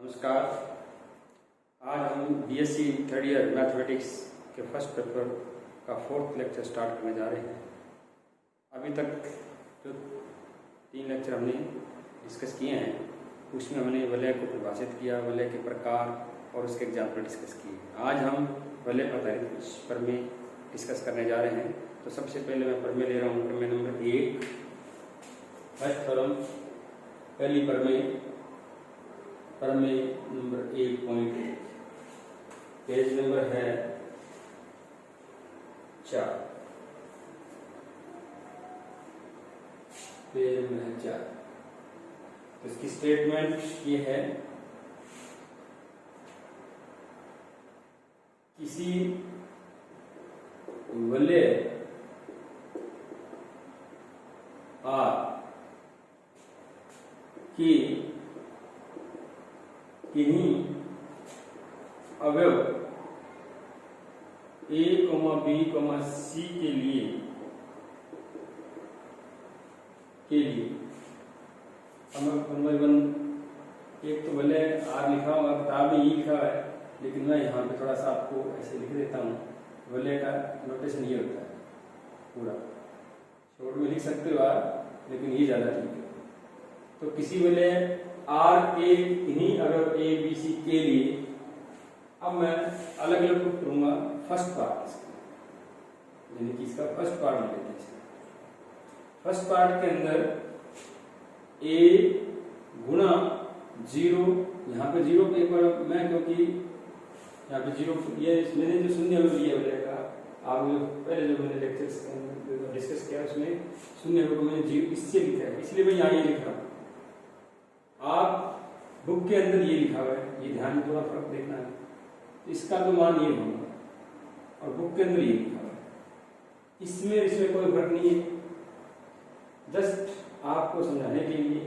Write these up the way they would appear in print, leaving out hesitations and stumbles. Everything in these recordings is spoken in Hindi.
नमस्कार। आज हम बीएससी थर्ड ईयर मैथमेटिक्स के फर्स्ट पेपर का फोर्थ लेक्चर स्टार्ट करने जा रहे हैं। अभी तक जो 3 लेक्चर हमने डिस्कस किए हैं उसमें हमने वलय को परिभाषित किया, वलय के प्रकार और उसके एग्जाम्पल डिस्कस किए। आज हम वलय पर आधारित कुछ प्रमेय डिस्कस करने जा रहे हैं। तो सबसे पहले मैं प्रमेय ले रहा हूँ, प्रमेय नंबर 1, फर्स्ट प्रमेय, पहली प्रमेय नंबर 1.1, पेज नंबर है 4, पेज नंबर है 4। तो इसकी स्टेटमेंट ये है, किसी वलय आर की किन्हीं अवयव A, B, C के लिए एक तो वलय आर लिखा हुआ, किताब में ई लिखा है, लेकिन मैं यहाँ पे थोड़ा सा आपको ऐसे लिख देता हूँ। वलय का नोटेशन ये होता है, पूरा शॉर्ट में लिख सकते हो आप, लेकिन ये ज्यादा ठीक है। तो किसी वलय आर के किन्हीं अवयव ए बी सी के लिए, अब मैं अलग अलग प्रूफ करूंगा। फर्स्ट पार्ट इसका, यानी कि इसका फर्स्ट पार्ट ले लेते हैं। फर्स्ट पार्ट के अंदर ए गुणा 0, यहाँ पे 0 पे एक बार मैं, क्योंकि यहाँ पे 0 ये मैंने जो शून्य अवयव लिया वलय का, आप पहले जो मैंने लेक्चर्स डिस्कस किया उसमें शून्य अवयव को मैंने 0 इससे लिखा है, इसलिए मैं यहाँ ये लिख रहा हूँ। आप बुक के अंदर ये लिखा हुआ है, ये ध्यान में थोड़ा फर्क देखना है। तो इसका तो मान ये होगा और बुक के अंदर ये लिखा हुआ है, इसमें कोई फर्क नहीं है। जस्ट आपको समझाने के लिए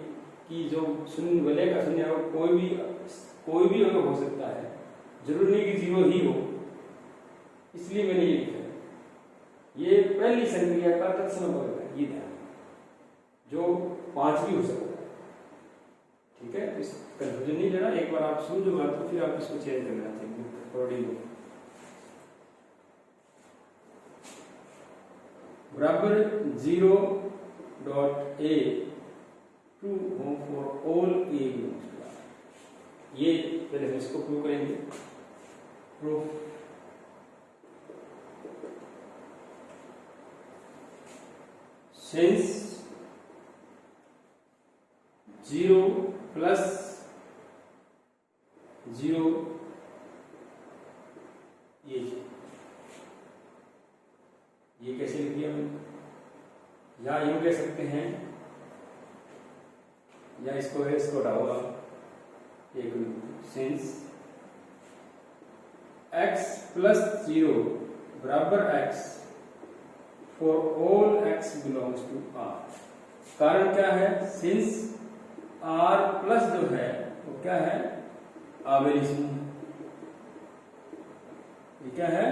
कि जो शून्य वलय का शून्य है कोई भी अगर हो सकता है, जरूरी नहीं कि 0 ही हो, इसलिए मैंने ये लिखा है। ये पहली संक्रिया का तत्सम वर्ग है, ये ध्यान, जो 5 भी हो सकता है। ठीक है, इस कंफ्यूजन नहीं लेना। एक बार आप समझोगा तो फिर आप इसको चेंज करना चाहिए अकॉर्डिंग। बराबर 0.a true हो for all a belongs to R। ये पहले हम इसको प्रूव करेंगे। प्रूफ सिंस 0 प्लस 0 ये कैसे लिख दिया मैंने, या यूं कह सकते हैं, या इसको हटाओ एक सिंस x प्लस 0 बराबर x for all x belongs to R। कारण क्या है, सिंस R प्लस जो है वो क्या है, आवेली समूह। ये क्या है,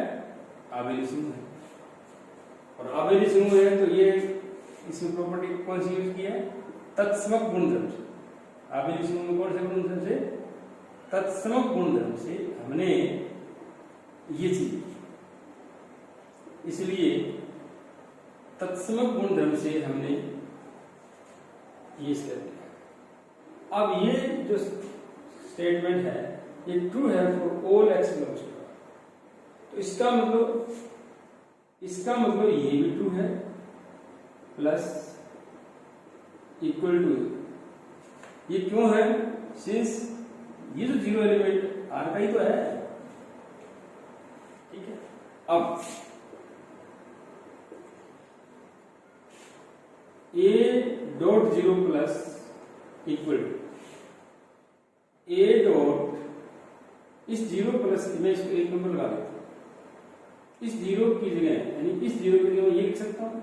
आवेली समूह है। और आवेली समूह है तो ये इसमें प्रॉपर्टी कौन सी यूज की है, तत्समक गुणधर्म से। आवेली समूह में कौन से गुणधर्म से, तत्समक गुणधर्म से हमने ये चीज, इसलिए तत्समक गुणधर्म से हमने ये कर दिया। अब ये जो स्टेटमेंट है ये ट्रू है for all x belongs to R। तो इसका मतलब ये भी ट्रू है, प्लस इक्वल टू, ये क्यों है, सिंस ये जो 0 एलिमेंट R का ही तो है। ठीक है, अब a.0 plus equal to a dot, इस 0 प्लस में इसको एक नंबर लगा देता हूं, इस 0 की जगह, यानी इस 0 की जगह ये लिख सकता हूं।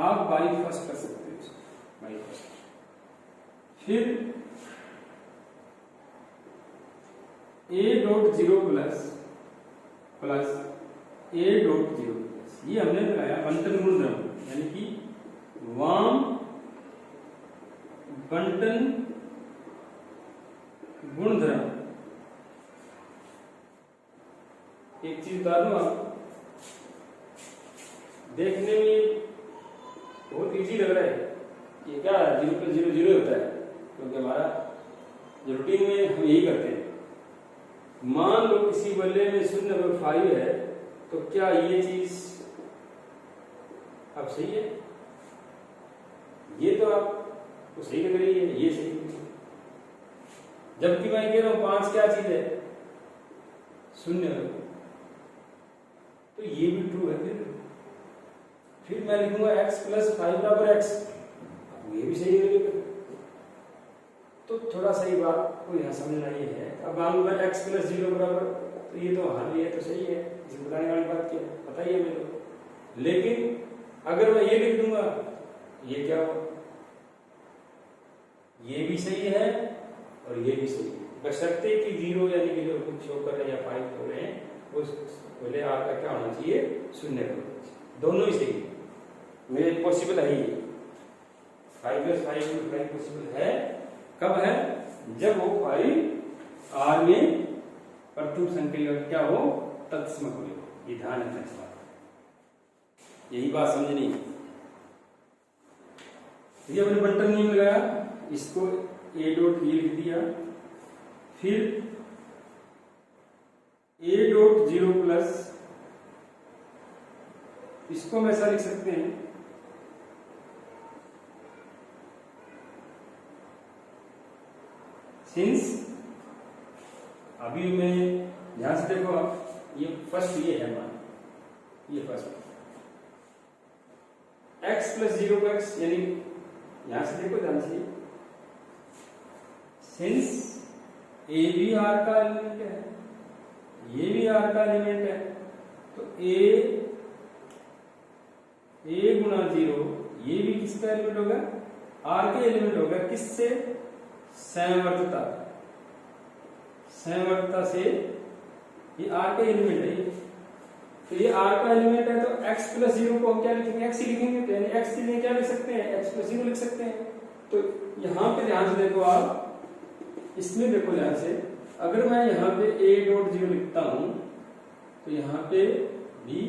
आप बाई फर्स्ट कर सकते हो इसको, बाई फर्स्ट। फिर a.0 प्लस a.0 प्लस, ये हमने लगाया बंटन गुणधर्म, यानी कि वाम बंटन गुणधर्म। एक चीज बता दूं आप, देखने में बहुत इजी लग रहा है, ये क्या 0 + 0 0 होता है, क्योंकि हमारा जो रूटीन में हम यही करते हैं। मान लो किसी वलय में 0/5 है, तो क्या ये चीज अब सही है? ये तो आप तो सही लग रही है, ये सही है। जबकि मैं कह रहा हूं 5 क्या चीज है? 0। तो ये भी ट्रू है। फिर मैं लिखूंगा x + 5 = x, ये भी सही लगेगा। तो थोड़ा सा ये बात को यहाँ समझना ये है। अब मान लो x + 0 बराबर, तो ये तो हाँ ये तो सही है, इसे बताने वाली बात क्या है पता ही है मेरे को। लेकिन अगर मैं ये लिख दूंगा, ये क्या हो, ये भी सही है और ये भी सही है, बशर्ते कि 0 यानी कि जो कुछ शो कर रहे हैं या 5 हो रहे हैं, उस बोले आपका क्या होना चाहिए? 0 होना चाहिए। दोनों ही सही है, मेरे पॉसिबल है ये 5 + 5 पॉसिबल है। कब है? जब वो 5 R में प्रथम संख्या क्या हो? तत्समक हो। ये ध्यान रखना चाहिए, यही बात समझनी है। ये अपने बंटन नियम लगाया, इसको A डॉट ये लिख दिया, फिर A डॉट 0 प्लस, इसको हम ऐसा लिख सकते हैं, सिंस, अभी मैं ध्यान से देखो आप, ये फर्स्ट ये है मान, ये फर्स्ट x + 0x, यानी यहां से देखो ध्यान से, सिंस a भी R का एलिमेंट है, ये भी R का एलिमेंट है, तो a × 0, ये भी किसका एलिमेंट होगा? R के एलिमेंट होगा। किससे? समवर्तता, समवर्तता से ये R के एलिमेंट है। तो ये R का एलिमेंट है, तो x + 0 को हम क्या लिखेंगे? x ही लिखेंगे। तो यानी x के लिए क्या लिख सकते हैं? x + 0 लिख सकते हैं। तो यहां पे ध्यान से देखो आप, इसमें देखो ध्यान से, अगर मैं यहाँ पे A डॉट 0 लिखता हूं, तो यहाँ पे भी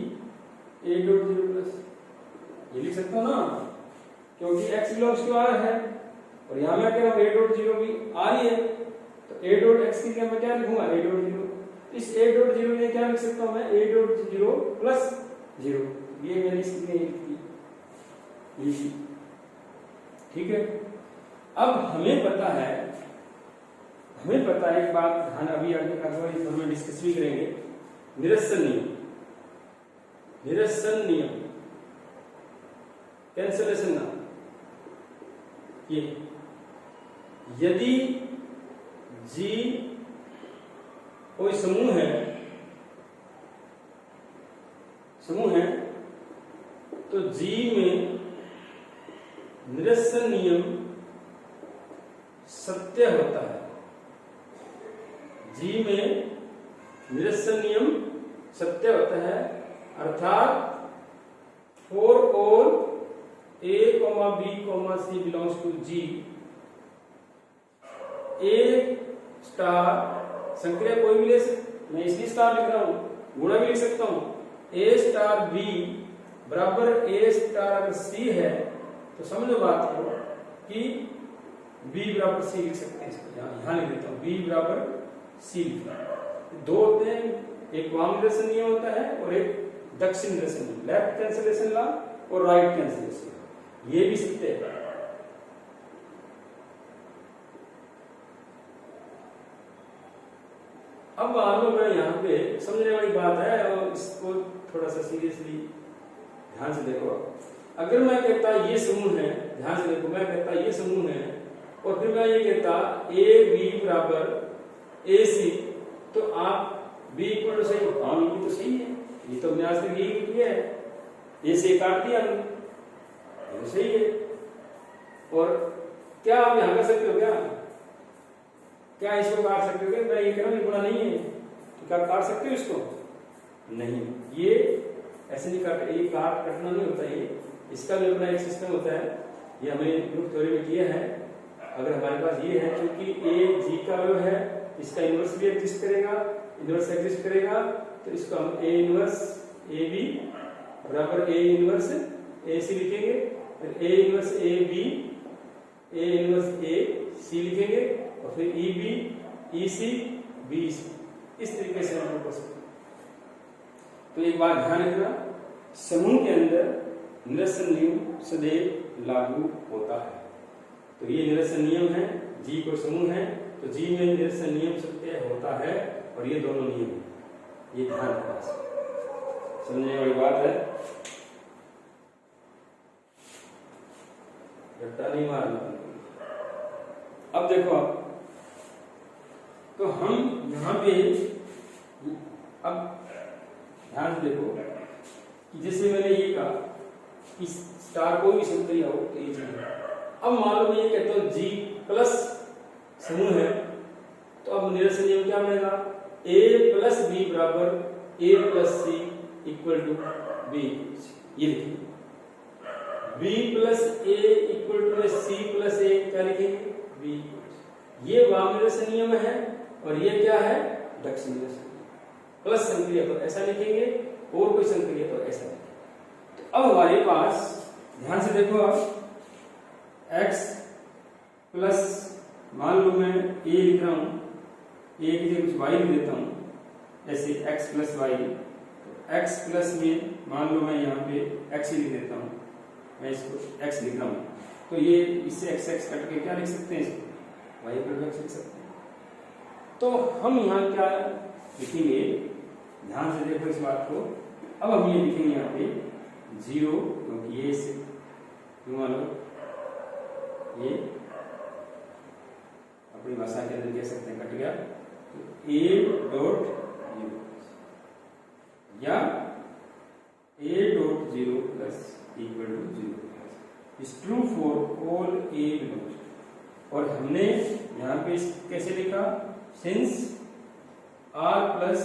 A डॉट 0 प्लस ये लिख सकता हूं ना, क्योंकि x बिलोंग्स टू R है, और यहाँ मैं कह रहा हूँ A डॉट 0 भी R ही है, तो A डॉट x की जगह मैं क्या लिखूंगा? A dot 0। इस A डॉट 0 में क्या लिख सकता हूँ मैं? A डॉट 0 प्लस 0, ये मैंने इसलिए लिखी। ठीक है। अब हमें पता है एक बात, ध्यान अभी आगे का हम डिस्कस भी करेंगे, निरसन नियम, कैंसलेशन ना, ये यदि G कोई समूह है, तो G में निरसन नियम सत्य होता है। G में निरसन नियम सत्य होता है, अर्थात for all A, B, C belongs to G, A star संक्रिया कोई भी ले सकते, मैं इसलिए स्टार लिख रहा हूं, गुणा भी लिख सकता हूं, A स्टार B बराबर A स्टार अगर C है, तो समझो बात को कि B बराबर C लिख सकते हैं। इसको यहां लिख देता हूं, B बराबर C लिखना। दो होते हैं, एक वाम निरसन नियम होता है और एक दक्षिण निरसन नियम, लेफ्ट कैंसलेशन लॉ और राइट कैंसलेशन, ये भी सत्य है। अब मान लो मैं यहाँ पे समझने वाली बात है, और इसको थोड़ा सा सीरियसली ध्यान से देखो। अगर मैं कहता ये समूह है, ध्यान से देखो, मैं कहता ये समूह है, और फिर मैं ये कहता A B बराबर AC, तो आप B इक्वल सही, हाँ ये तो सही है, ये तो मैंने आज तक यही किया है, A से काट दिया हमने, ये तो सही है। और क्या आप यहाँ कर सकते हो? क्या इसको काट सकते हो? मैं ये कह रहा हूँ ये गुणा नहीं है, तो क्या काट सकते हो इसको? नहीं, ये ऐसे नहीं काट, ये कटना नहीं होता, ये इसका भी अपना एक सिस्टम होता है, ये हमने ग्रुप थ्योरी में किया है। अगर हमारे पास ये है, क्योंकि ए जी का अवयव है, इसका इनवर्स भी एग्जिस्ट करेगा, इनवर्स एग्जिस्ट करेगा, तो इसको हम ए इनवर्स ए बी बराबर ए इनवर्स ए सी लिखेंगे, फिर A inverse A B A inverse A C लिखेंगे, और फिर E B E C B C, इस तरीके से हम लोग। तो एक बात ध्यान रखना, समूह के अंदर निरसन नियम सदैव लागू होता है। तो ये निरसन नियम है, जी को समूह है, तो जी में निरसन नियम सत्य होता है, और ये दोनों नियम है, ये ध्यान रखना, समझने वाली बात है, रट्टा नहीं मारना। अब देखो आप, तो हम यहां पे अब ध्यान से देखो कि जैसे मैंने ये कहा कि स्टार कोई भी संक्रिया हो तो ये चीज है। अब मान लो मैं ये कहता हूं जी प्लस समूह है, तो अब निरसन नियम क्या बनेगा, ए प्लस बी बराबर A plus C equal to B, ये लिखेंगे। B plus A equal to C plus A, क्या लिखेंगे, बी। ये वाम निरसन नियम है, और ये क्या है, दक्ष निरसन। प्लस संक्रिया तो ऐसा लिखेंगे, और कोई संक्रिया तो ऐसा लिखेंगे। तो अब हमारे पास ध्यान से देखो आप, x प्लस, मान लो मैं a लिख रहा हूं, a की जगह कुछ y लिख देता हूं, ऐसे x प्लस वाई, तो x प्लस में मान लो मैं यहाँ पे x ही लिख देता हूं, मैं इसको x लिख रहा हूं, तो ये इससे x कट के क्या लिख सकते हैं, इसको y पर लिख सकते हैं। तो हम यहाँ क्या लिखेंगे, ध्यान से देखो इस बात को। अब हम ये लिखेंगे यहाँ पे 0, क्योंकि ये से मान लो ये अपनी भाषा के अंदर कह सकते हैं कट गया, तो a डॉट 0 या a dot 0 plus equal to 0 is true for all a belongs. और हमने यहाँ पे कैसे लिखा, सिंस r प्लस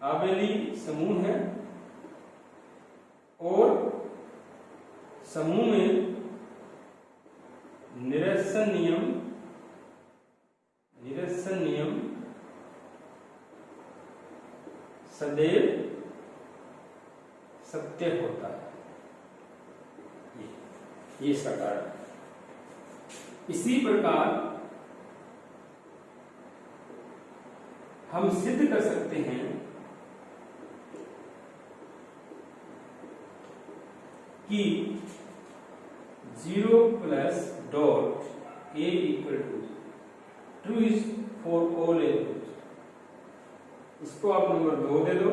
आबेली समूह है, और समूह में निरसन नियम सदैव सत्य होता है, ये इसका कारण। इसी प्रकार हम सिद्ध कर सकते हैं कि 0 plus dot a equal to true is for all a। इसको आप नंबर 2 दे दो,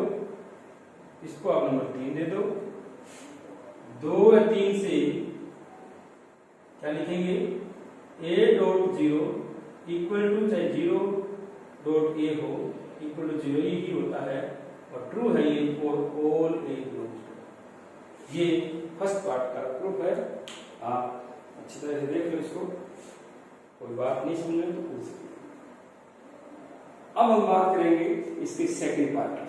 इसको आप नंबर 3 दे दो। 2 या 3 से क्या लिखेंगे, a डॉट 0 इक्वल टू, चाहे 0 डॉट a हो, इक्वल टू 0 ही होता है, और ट्रू है ये for all a belongs to. ये फर्स्ट पार्ट का प्रूफ है, आप अच्छी तरह से देख लो इसको, कोई बात नहीं समझ में तो पूछ सकते। अब हम बात करेंगे इसके सेकंड पार्ट की।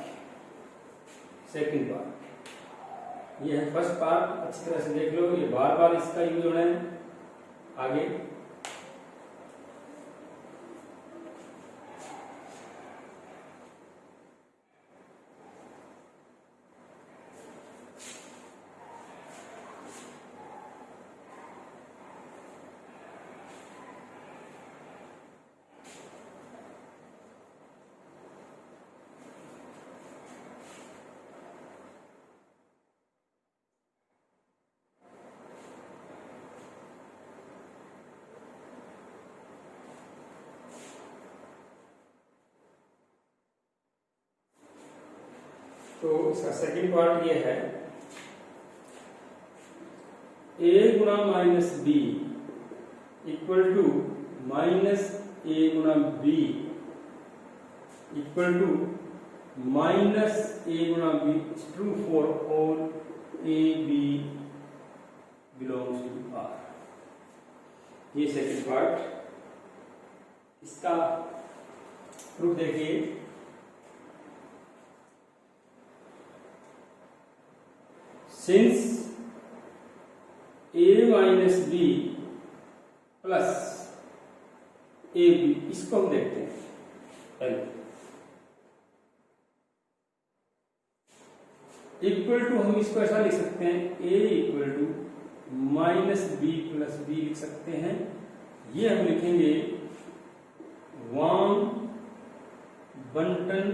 सेकंड पार्ट ये है, फर्स्ट पार्ट अच्छी तरह से देख लो, ये बार बार इसका यूज होना है आगे। तो इसका सेकंड पार्ट ये है, a गुना minus b equal to minus a गुना b equal to minus a गुना b, true for all a b belongs to r। ये सेकंड पार्ट, इसका प्रूफ देखिए। Since a minus b plus a b, इसको हम देखते हैं पहले। इक्वल टू हम इसको ऐसा लिख सकते हैं, A equal to minus B plus B लिख सकते हैं। ये हम लिखेंगे वाम बंटन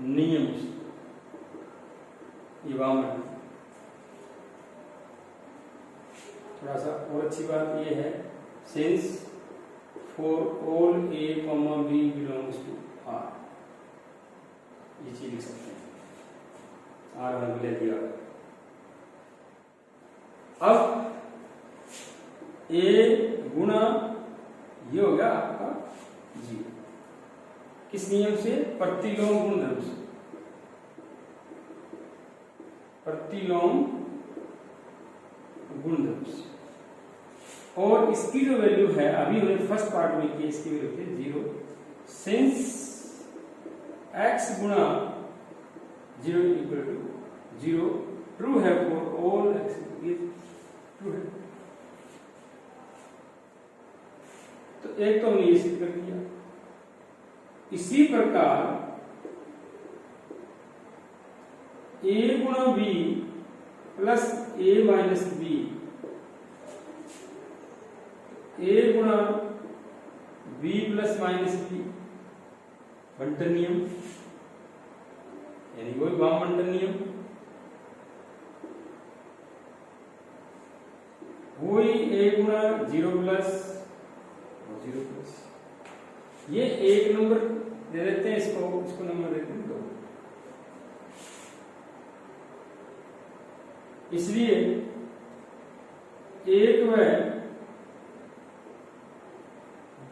नियम से, ये वाम बंटन। थोड़ा सा और अच्छी बात ये है, since for all a comma b belongs to R, ये चीज लिख सकते हैं, आर हमने ले दिया। अब ए गुणा ये हो गया आपका जीरो, किस नियम से? प्रतिलोम गुणधर्म से, प्रतिलोम गुणधर्म से। और इसकी जो वैल्यू है, अभी हमने फर्स्ट पार्ट में की, इसकी वैल्यू थी जीरो, सिंस x गुणा zero equal to zero, true है फॉर ऑल x, ये ट्रू है। तो एक तो हमने ये सिद्ध कर दिया। इसी प्रकार a गुणा b प्लस a माइनस b, a गुणा b प्लस माइनस b, बंटन नियम, यानी वही वाम बंटन नियम, वही a गुणा जीरो प्लस और जीरो प्लस। ये एक नंबर दे देते हैं, इसको नंबर देते हैं 2। इसलिए एक व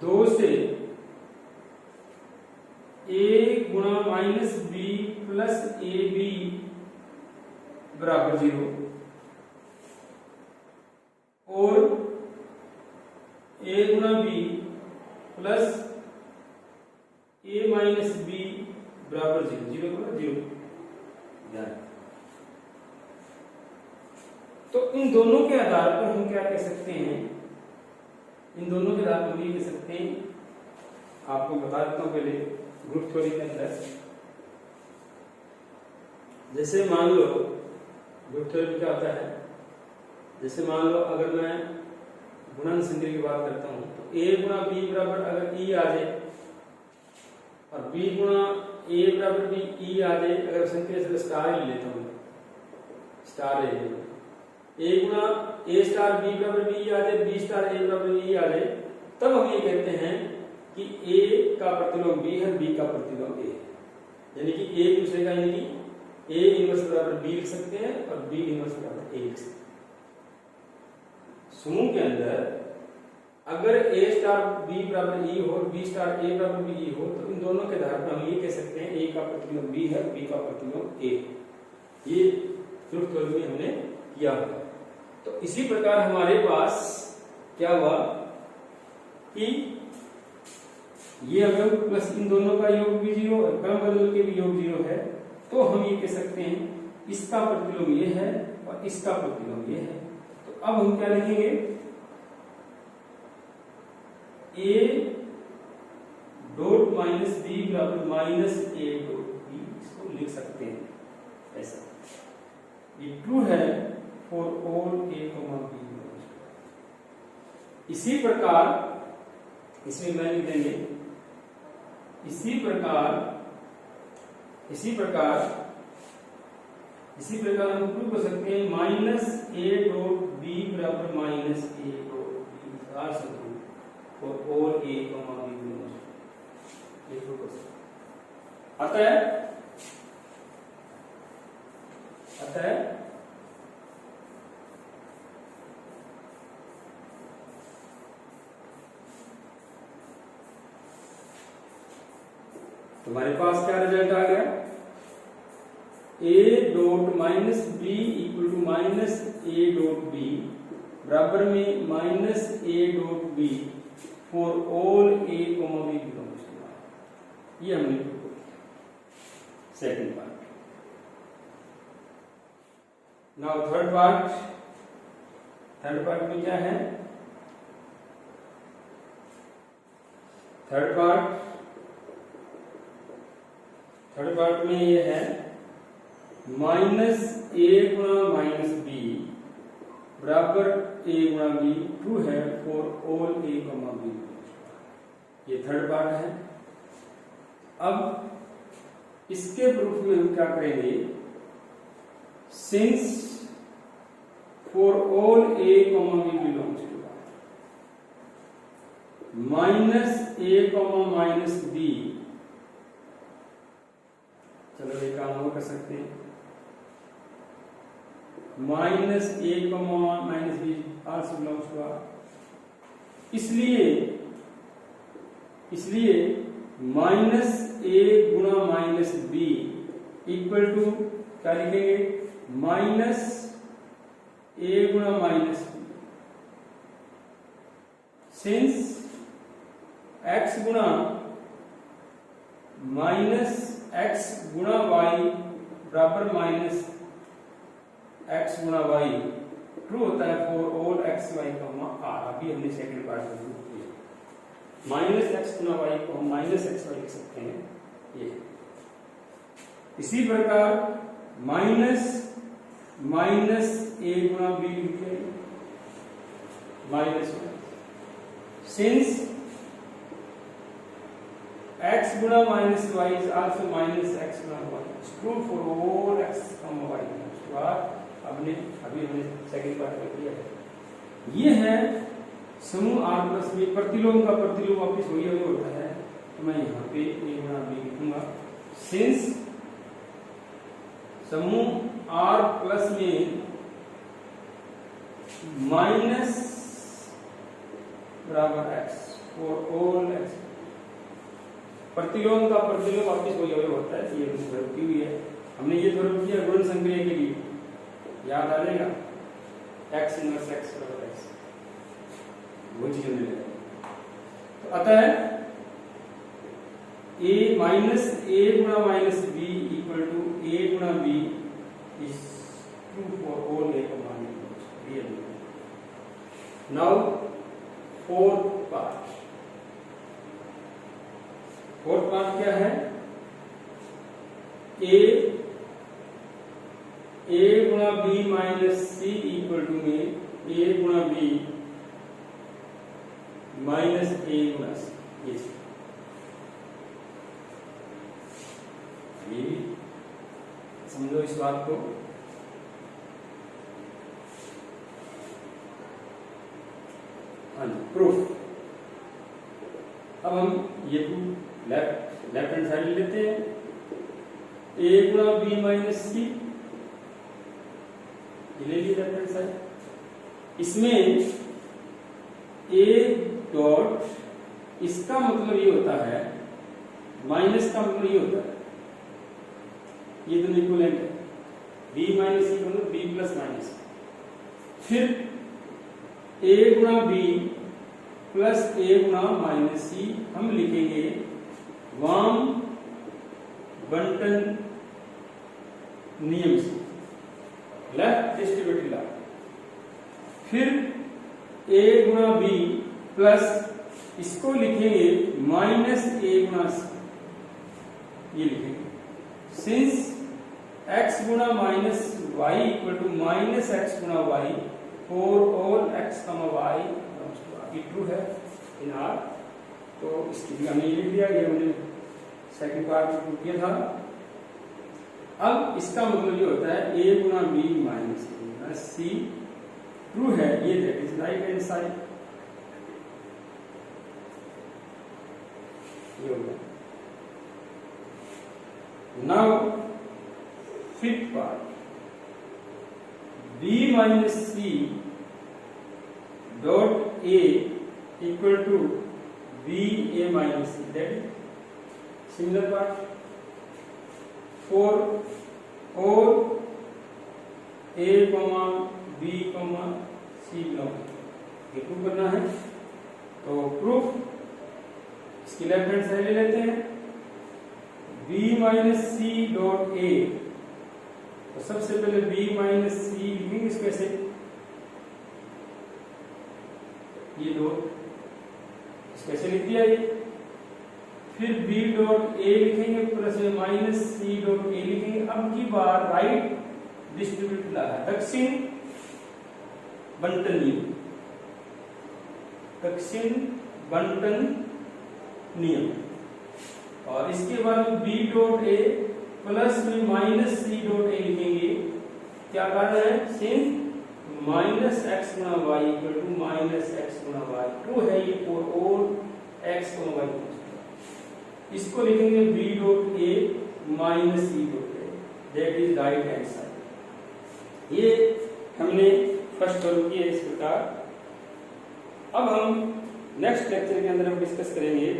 2 से a गुणा माइनस b प्लस ए बी बराबर 0, और a गुणा b प्लस a माइनस b बराबर 0, 0 बराबर 0। तो इन दोनों के आधार पर हम क्या कह सकते हैं? इन दोनों के आधार पर ये कह सकते हैं, आपको बता देता हूं पहले ग्रुप थ्योरी के अंदर। जैसे मान लो ग्रुप थ्योरी क्या होता है, जैसे मान लो अगर मैं गुणन संख्या की बात करता हूं, तो a गुणा b बराबर अगर e आ जाए, और b गुणा a बराबर भी e आ जाए, अगर संख्या से स्टार ले लेता हूं, स्टार ले लेता हूं, a गुणा a स्टार b बराबर b आ जाए, b स्टार a बराबर e आ जाए, तब हम ये कहते हैं कि a का प्रतिलोम b है, b का प्रतिलोम a है। यानी कि a दूसरे का, यानी कि a इनवर्स बराबर b लिख सकते हैं और b इनवर्स बराबर a लिख सकते हैं। समूह के अंदर अगर a स्टार b बराबर e हो और b स्टार a बराबर b e हो, तो इन दोनों के आधार पर हम ये कह सकते हैं a का प्रतिलोम b है, b का प्रतिलोम a। ये ग्रुप थ्योरी में हमने किया है। तो इसी प्रकार हमारे पास क्या हुआ कि ये अगर प्लस इन दोनों का योग भी 0 और क्रम बदल के भी योग 0 है, तो हम ये कह सकते हैं इसका प्रतिलोम ये है और इसका प्रतिलोम ये है। तो अब हम क्या लिखेंगे? a डॉट माइनस बी बराबर माइनस a डॉट बी, इसको लिख सकते हैं ऐसा। ये ट्रू है for all a comma b। इसी प्रकार इसमें मैं लिख देंगे, इसी प्रकार हम प्रूव कर सकते हैं माइनस a डॉट b बराबर minus a dot b are true for all a comma b belongs to. ये प्रूव कर सकते हैं। अतः तुम्हारे पास क्या रिजल्ट आ गया? a dot minus b equal to minus a dot b बराबर में minus a dot b for all a comma b belongs to r। ये हमने second part. Now third part में क्या है? थर्ड पार्ट में ये है -a गुणा -b बराबर a गुणा b ट्रू है फॉर ऑल a, b। ये थर्ड पार्ट है। अब इसके प्रूफ में हम क्या करेंगे, since for all a, b belongs to -a, -b, चलो ये काम और कर सकते हैं, -a, -b also belongs to R। इसलिए -a गुणा -b इक्वल टू क्या लिखेंगे, -a गुणा -b, सिंस x गुणा -x गुणा y बराबर -x गुणा y ट्रू होता है for all x, y, r। अभी हमने सेकंड पार्ट में प्रूव किया। -x गुणा y को हम -xy लिख सकते हैं ये। इसी प्रकार -a गुणा b लिखेंगे, सिंस x गुणा -y is also -x गुणा y, true for all x, y to R। अभी हमने सेकंड पार्ट में किया है। ये है समूह R प्लस में प्रतिलोम का प्रतिलोम वापिस वही होता है, तो मैं यहाँ पे a गुणा b लिखूंगा, सिंस समूह R प्लस में माइनस बराबर x फॉर ऑल x, प्रतिलोम का प्रतिलोम वापिस वही होता है। ये ध्रुव की हुई है, हमने ये ध्रुव किया गुण संग्रह के लिए, याद आ जाएगा, x इनवर्स x बराबर x, वो चीज हमने लगाई। तो अतः a गुणा -b इक्वल टू a गुणा b is true for all a, b। Now fourth part क्या है, a गुणा b minus c equal to में a गुणा b माइनस a गुणा c। ये समझो इस बात को। हाँ जी, प्रूफ। अब हम ये लेफ्ट हैंड साइड लेते हैं, a गुणा b माइनस c, ले लीजिए लेफ्ट हैंड साइड। इसमें a डॉट, इसका मतलब ये होता है, माइनस का मतलब ये होता है, ये दोनों इक्विवेलेंट है, b माइनस c मतलब b प्लस माइनस। फिर a गुणा b प्लस a गुणा माइनस c हम लिखेंगे वाम बंटन नियम से, लेफ्ट डिस्ट्रीब्यूटिव लॉ। फिर a गुणा b प्लस इसको लिखेंगे माइनस a गुणा c, ये लिखेंगे, सिंस x गुणा minus y equal to minus x गुणा y for all x, y ये ट्रू है इन R। तो इसकी भी हमने लिख दिया, ये हमने सेकंड पार्ट में प्रूव किया था। अब इसका मतलब ये होता है a गुणा b माइनस a गुणा c ट्रू है, ये that is right hand side. ये हो गया। Now fifth part, b minus c dot a equal to b a minus c, that similar part for all a b c belong, ये प्रूव करना है। तो प्रूफ, इसकी लेफ्ट हैंड साइड ले लेते हैं, b minus c dot a, तो सबसे पहले b माइनस c लिखेंगे इसको ऐसे, ये दो कैसे लिख दिया, ये फिर बी डॉट ए लिखेंगे प्लस में माइनस सी डॉट ए लिखेंगे। अब की बार राइट डिस्ट्रीब्यूट ला है दक्षिण बंटन नियम, दक्षिण बंटन नियम। और इसके बाद बी डॉट ए प्लस में माइनस सी डॉट ए लिखेंगे। क्या कारण है? सिंस माइनस एक्स गुणा Y equal to minus X गुणा वाई, ट्रू है ये फॉर ऑल एक्स गुणा वाई। इसको लिखेंगे B dot A minus C dot A, that is right hand side. ये हमने फर्स्ट फॉर्म किया इस प्रकार। अब हम नेक्स्ट लेक्चर के अंदर हम डिस्कस करेंगे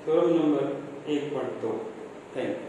थ्योरम नंबर 1.2। Thank you.